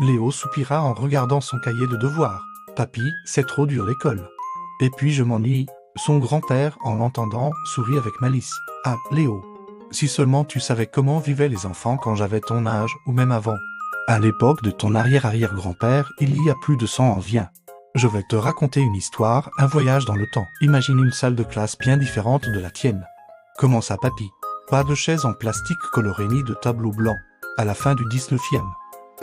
Léo soupira en regardant son cahier de devoirs. Papy, c'est trop dur l'école. Et puis je m'ennuie. Son grand-père, en l'entendant, sourit avec malice. Ah, Léo. Si seulement tu savais comment vivaient les enfants quand j'avais ton âge, ou même avant. À l'époque de ton arrière-arrière-grand-père, il y a plus de 100 ans, viens. Je vais te raconter une histoire, un voyage dans le temps. Imagine une salle de classe bien différente de la tienne. Comment ça, papy? Pas de chaises en plastique colorées ni de tableaux blancs. À la fin du 19e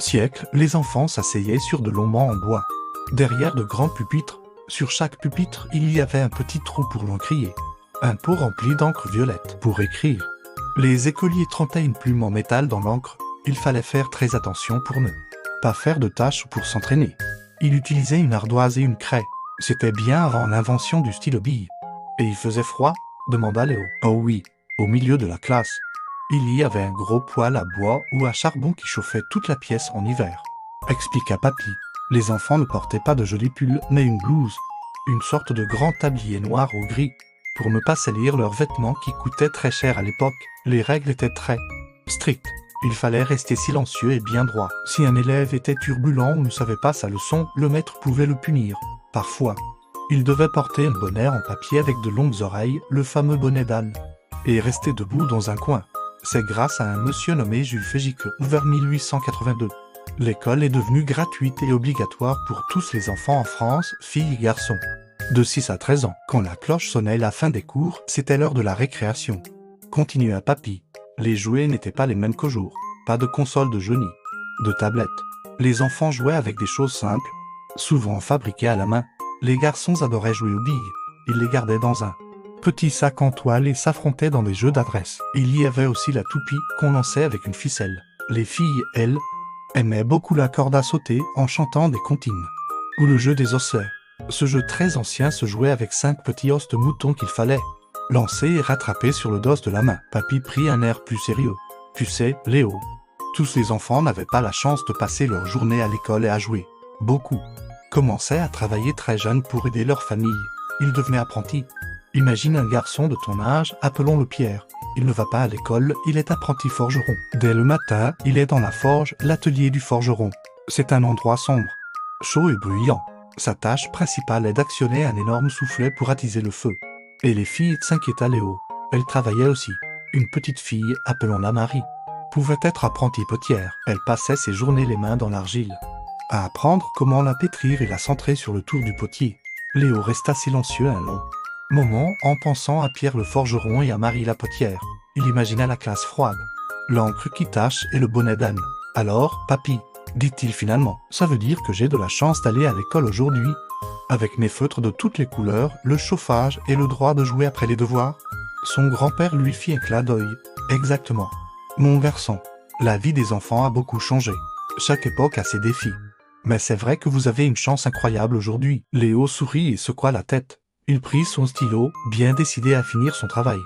siècle, les enfants s'asseyaient sur de longs bancs en bois. Derrière de grands pupitres, sur chaque pupitre, il y avait un petit trou pour l'encrier. Un pot rempli d'encre violette pour écrire. Les écoliers trempaient une plume en métal dans l'encre. Il fallait faire très attention pour ne pas faire de taches pour s'entraîner. Il utilisait une ardoise et une craie. C'était bien avant l'invention du stylo bille. Et il faisait froid? Demanda Léo. Oh oui, au milieu de la classe. Il y avait un gros poêle à bois ou à charbon qui chauffait toute la pièce en hiver. Expliqua Papy. Les enfants ne portaient pas de jolis pulls, mais une blouse. Une sorte de grand tablier noir ou gris. Pour ne pas salir leurs vêtements qui coûtaient très cher à l'époque, les règles étaient très strictes. Il fallait rester silencieux et bien droit. Si un élève était turbulent ou ne savait pas sa leçon, le maître pouvait le punir. Parfois, il devait porter un bonnet en papier avec de longues oreilles, le fameux bonnet d'âne, et rester debout dans un coin. C'est grâce à un monsieur nommé Jules Fégique, vers 1882. L'école est devenue gratuite et obligatoire pour tous les enfants en France, filles et garçons. De 6 à 13 ans, quand la cloche sonnait la fin des cours, c'était l'heure de la récréation. Continua Papy. Les jouets n'étaient pas les mêmes qu'au jour. Pas de console de jeux ni de tablettes. Les enfants jouaient avec des choses simples, souvent fabriquées à la main. Les garçons adoraient jouer aux billes. Ils les gardaient dans un petit sac en toile et s'affrontaient dans des jeux d'adresse. Il y avait aussi la toupie qu'on lançait avec une ficelle. Les filles, elles, aimaient beaucoup la corde à sauter en chantant des comptines. Ou le jeu des osselets. Ce jeu très ancien se jouait avec 5 petits os de mouton qu'il fallait lancer et rattraper sur le dos de la main. Papy prit un air plus sérieux. Tu sais, Léo, tous les enfants n'avaient pas la chance de passer leur journée à l'école et à jouer. Beaucoup commençaient à travailler très jeunes pour aider leur famille. Ils devenaient apprentis. Imagine un garçon de ton âge, appelons-le Pierre. Il ne va pas à l'école, il est apprenti forgeron. Dès le matin, il est dans la forge, l'atelier du forgeron. C'est un endroit sombre, chaud et bruyant. Sa tâche principale est d'actionner un énorme soufflet pour attiser le feu. Et les filles s'inquiétaient Léo. Elle travaillait aussi. Une petite fille, appelons-la Marie, pouvait être apprentie potière. Elle passait ses journées les mains dans l'argile, à apprendre comment la pétrir et la centrer sur le tour du potier. Léo resta silencieux un long moment en pensant à Pierre le forgeron et à Marie la potière. Il imagina la classe froide, l'encre qui tache et le bonnet d'âne. Alors, papy, dit-il finalement, ça veut dire que j'ai de la chance d'aller à l'école aujourd'hui, avec mes feutres de toutes les couleurs, le chauffage et le droit de jouer après les devoirs? Son grand-père lui fit un clin d'œil. Exactement. Mon garçon, la vie des enfants a beaucoup changé. Chaque époque a ses défis. Mais c'est vrai que vous avez une chance incroyable aujourd'hui. Léo sourit et secoua la tête. Il prit son stylo, bien décidé à finir son travail.